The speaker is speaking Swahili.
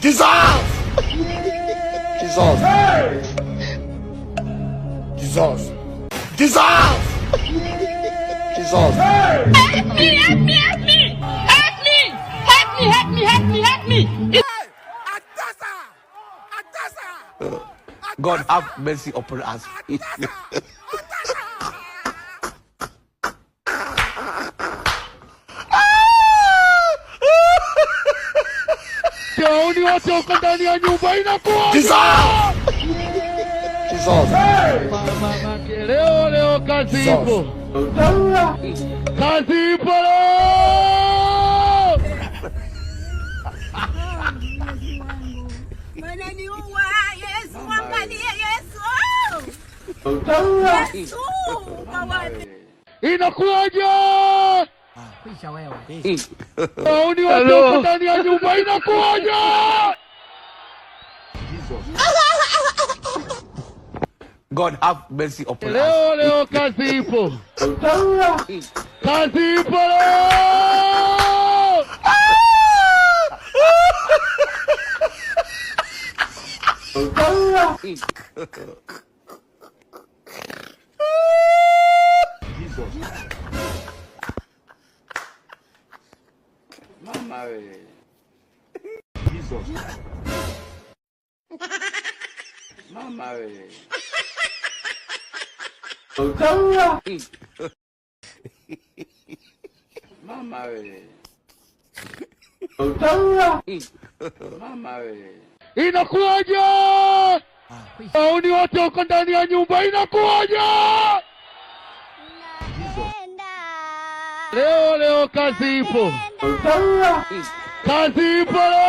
Dissolve! Dissolve! Dissolve! Dissolve! Dissolve! Help me! Help me! Help me! Help me! Help me! Help me! Help me! Help me! God have mercy upon us. Yaani wote wako ndani ya nyumba inakuwa Dissolve! Dissolve! mama leo kazi ipo. Kazi ipo leo. Wananiua Yesu, angalia Yesu. Yesu, wawapi? Inakuwaje? Pisha wewe. Yaani wote wako ndani ya nyumba inakuwaje? God have mercy upon us. Leo kazi ipo. Kazi ipo leo. Mama we. Jesus. Mama we. Mama we. Mama we. Inakuwaje? Yaani wote wako ndani ya nyumba inakuwaje? Leo kazi ipo. Kazi ipo leo.